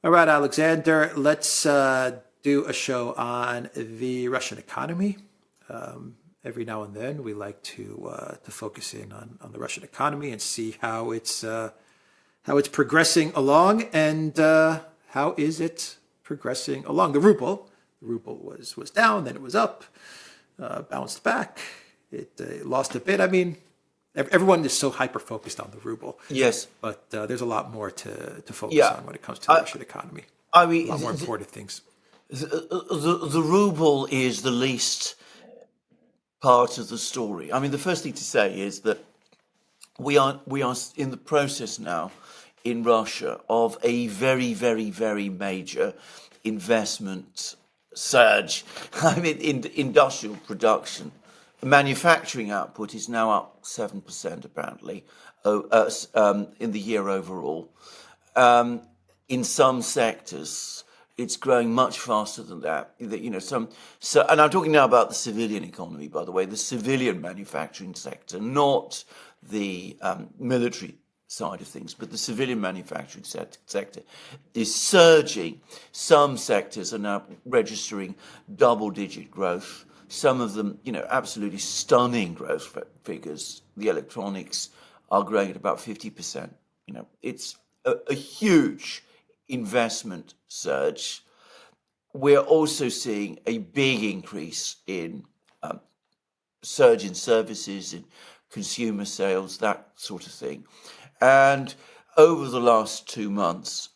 All right, Alexander, let's do a show on the Russian economy. Every now and then, we like to focus in on the Russian economy and see how it's progressing along, and how is it progressing along. The ruble was down, then it was up, bounced back. It lost a bit. I mean, everyone is so hyper-focused on the ruble. Yes. But there's a lot more to focus on when it comes to the Russian economy. I mean, a lot more important things. The ruble is the least part of the story. I mean, the first thing to say is that we are in the process now in Russia of a very, very, very major investment surge. I mean, in industrial production. Manufacturing output is now up 7% apparently in the year overall. In some sectors, it's growing much faster than that. You know, and I'm talking now about the civilian economy, by the way, the civilian manufacturing sector, not the military side of things, but the civilian manufacturing sector is surging. Some sectors are now registering double-digit growth. Some of them, you know, absolutely stunning growth figures. The electronics are growing at about 50%. You know, it's a huge investment surge. We're also seeing a big increase in surge in services, in consumer sales, that sort of thing. And over the last 2 months,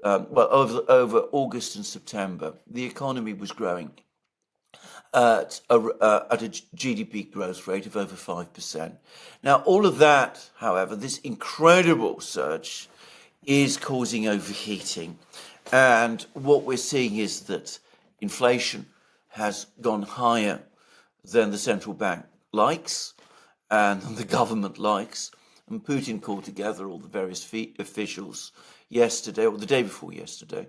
over August and September, the economy was growing at a GDP growth rate of over 5%. Now, all of that, however, this incredible surge is causing overheating. And what we're seeing is that inflation has gone higher than the central bank likes and the government likes. And Putin called together all the various officials yesterday, or the day before yesterday,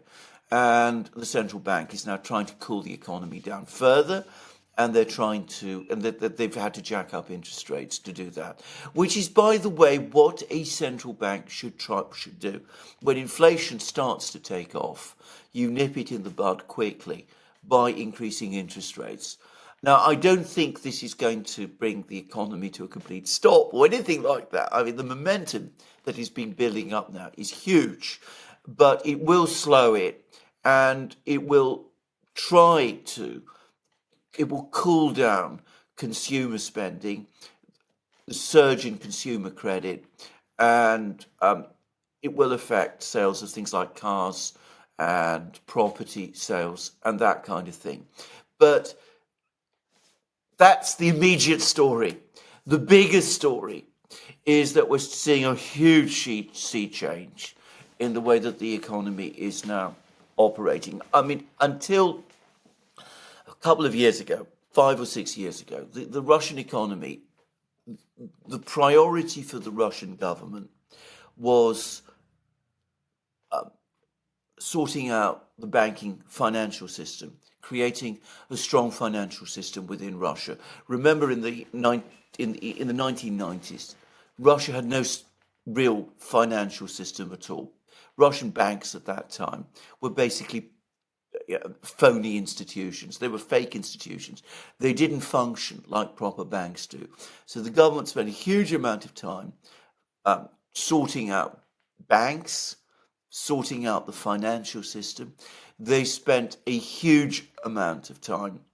and the central bank is now trying to cool the economy down further, and they've had to jack up interest rates to do that, which is, by the way, what a central bank should do. When inflation starts to take off, you nip it in the bud quickly by increasing interest rates. Now, I don't think this is going to bring the economy to a complete stop or anything like that. I mean, the momentum that is being building up now is huge, but it will slow it, and it will cool down consumer spending, the surge in consumer credit, and it will affect sales of things like cars and property sales and that kind of thing. But that's the immediate story. The biggest story is that we're seeing a huge sea change in the way that the economy is now operating. I mean, until a couple of years ago, 5 or 6 years ago, the Russian economy, the priority for the Russian government was sorting out the banking financial system, creating a strong financial system within Russia. Remember, in the 1990s, Russia had no real financial system at all. Russian banks at that time were basically phony institutions. They were fake institutions. They didn't function like proper banks do. So the government spent a huge amount of time sorting out banks, sorting out the financial system. They spent a huge amount of time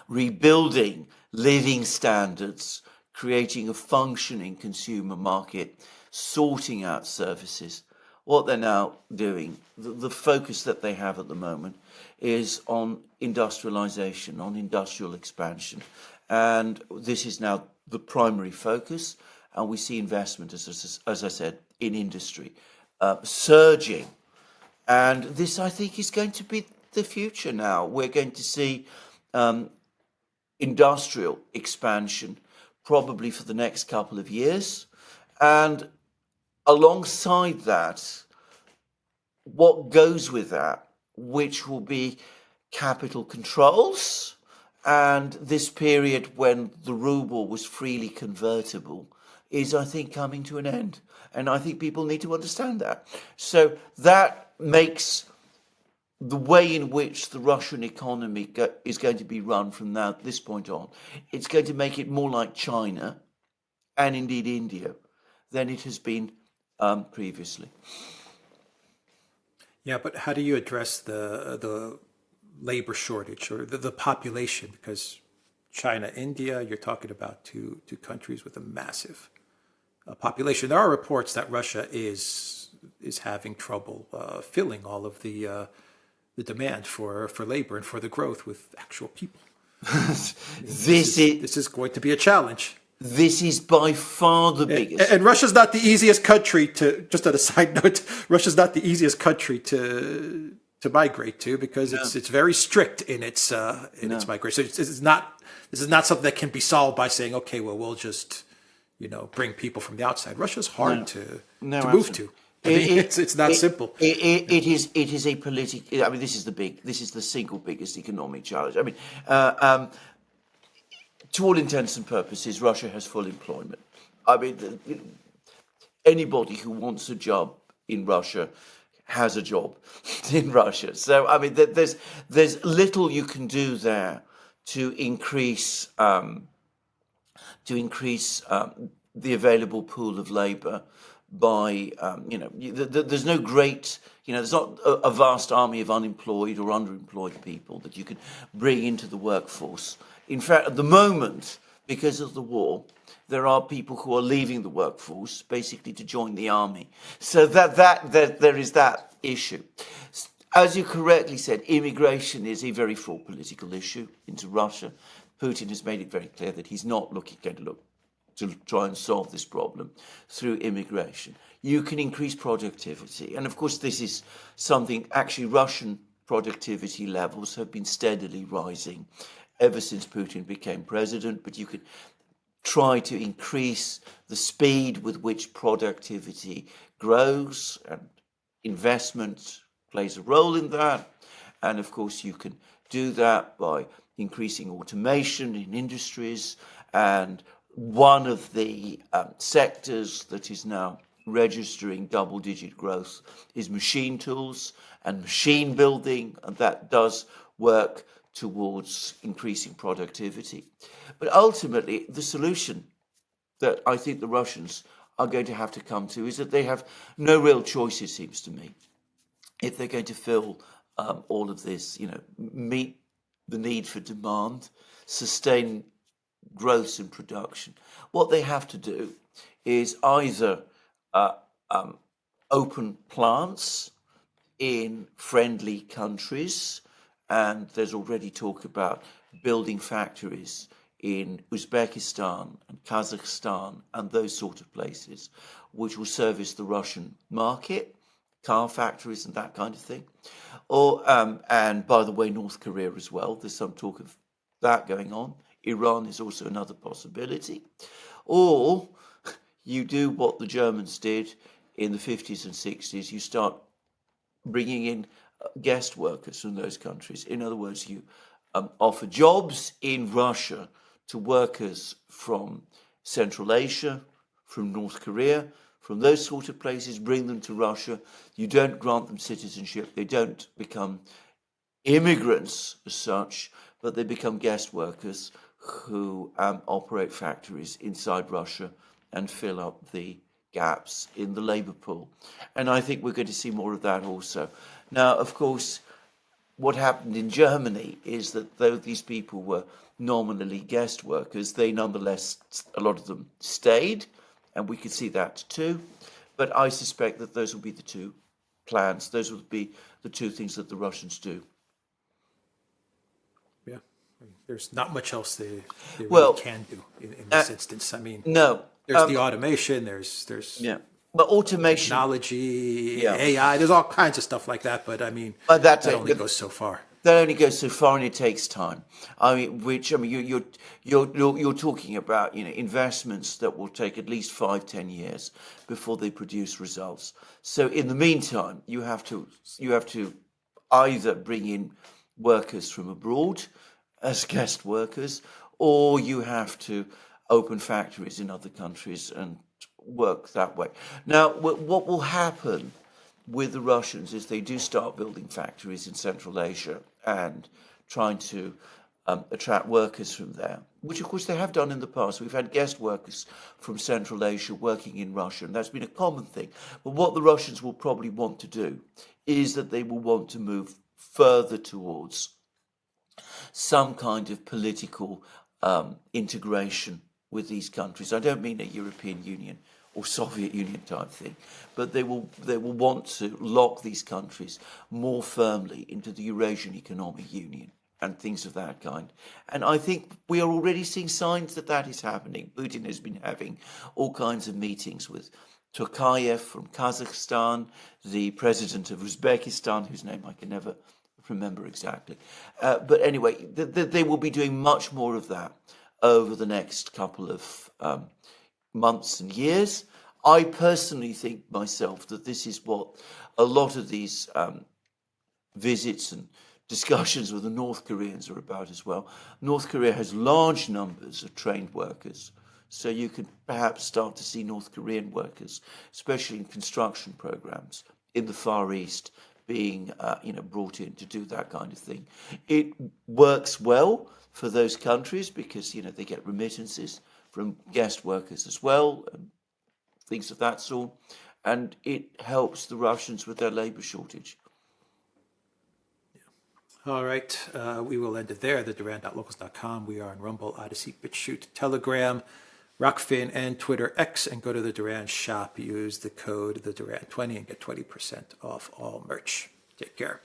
rebuilding living standards, creating a functioning consumer market, sorting out services. What they're now doing, the focus that they have at the moment, is on industrialization, on industrial expansion. And this is now the primary focus. And we see investment, as I said, in industry surging. And this, I think, is going to be the future now. We're going to see industrial expansion probably for the next couple of years. And alongside that, what goes with that, which will be capital controls, and this period when the ruble was freely convertible is, I think, coming to an end. And I think people need to understand that. So that makes the way in which the Russian economy is going to be run from this point on, it's going to make it more like China and indeed India than it has been previously. Yeah, but how do you address the labor shortage or the population? Because China, India, you're talking about two countries with a massive population. There are reports that Russia is having trouble filling all of the demand for labor and for the growth with actual people. This is going to be a challenge. This is by far the biggest. And Russia's not the easiest country to, just on a side note, Russia's not the easiest country to migrate to because it's very strict in its migration. So this is not something that can be solved by saying, okay, well, we'll just, bring people from the outside. Russia's hard to move to. I mean, it's not simple. It is a political. I mean, this is the single biggest economic challenge. I mean, to all intents and purposes, Russia has full employment. I mean, anybody who wants a job in Russia has a job in Russia. So, I mean, there's little you can do there to increase the available pool of labour by, there's no great, there's not a vast army of unemployed or underemployed people that you can bring into the workforce. In fact, at the moment, because of the war, there are people who are leaving the workforce basically to join the army. So there is that issue. As you correctly said, immigration is a very fraught political issue into Russia. Putin has made it very clear that he's not going to look to try and solve this problem through immigration. You can increase productivity. And of course, this is something actually Russian productivity levels have been steadily rising ever since Putin became president. But you could try to increase the speed with which productivity grows, and investment plays a role in that. And of course, you can do that by increasing automation in industries. And one of the sectors that is now registering double-digit growth is machine tools and machine building, and that does work towards increasing productivity. But ultimately, the solution that I think the Russians are going to have to come to is that they have no real choice, it seems to me, if they're going to fill all of this, meet the need for demand, sustain growth in production. What they have to do is either open plants in friendly countries, and there's already talk about building factories in Uzbekistan and Kazakhstan and those sort of places, which will service the Russian market, car factories and that kind of thing. Or and by the way, North Korea as well. There's some talk of that going on. Iran is also another possibility. Or you do what the Germans did in the 50s and 60s. You start bringing in guest workers from those countries. In other words, you offer jobs in Russia to workers from Central Asia, from North Korea, from those sort of places, bring them to Russia. You don't grant them citizenship. They don't become immigrants as such, but they become guest workers who operate factories inside Russia and fill up the gaps in the labour pool. And I think we're going to see more of that also. Now, of course, what happened in Germany is that though these people were nominally guest workers, they nonetheless, a lot of them stayed, and we could see that too. But I suspect that those will be the two plans. Those will be the two things that the Russians do. Yeah, there's not much else they really can do in this instance. I mean, no, there's the automation. There's but automation, technology, AI. There's all kinds of stuff like that. But I mean, that only goes so far. That only goes so far, and it takes time. You're talking about investments that will take at least 5-10 years before they produce results. So in the meantime, you have to either bring in workers from abroad as guest workers, or you have to open factories in other countries and work that way. Now, what will happen with the Russians is they do start building factories in Central Asia and trying to attract workers from there, which of course they have done in the past. We've had guest workers from Central Asia working in Russia, and that's been a common thing. But what the Russians will probably want to do is that they will want to move further towards some kind of political integration with these countries. I don't mean a European Union or Soviet Union type thing, but they will want to lock these countries more firmly into the Eurasian Economic Union and things of that kind. And I think we are already seeing signs that that is happening. Putin has been having all kinds of meetings with Tokayev from Kazakhstan, the president of Uzbekistan, whose name I can never remember exactly. But anyway, they will be doing much more of that over the next couple of months and years. I personally think myself that this is what a lot of these visits and discussions with the North Koreans are about as well. North Korea has large numbers of trained workers, so you could perhaps start to see North Korean workers, especially in construction programs in the Far East, being brought in to do that kind of thing. It works well for those countries because they get remittances from guest workers as well, and things of that sort, and it helps the Russians with their labor shortage. All right, we will end it there. TheDuran.locals.com. We are on Rumble, Odyssey, BitChute, Telegram, Rockfin, and Twitter X. And go to the Duran shop. Use the code TheDuran20 and get 20% off all merch. Take care.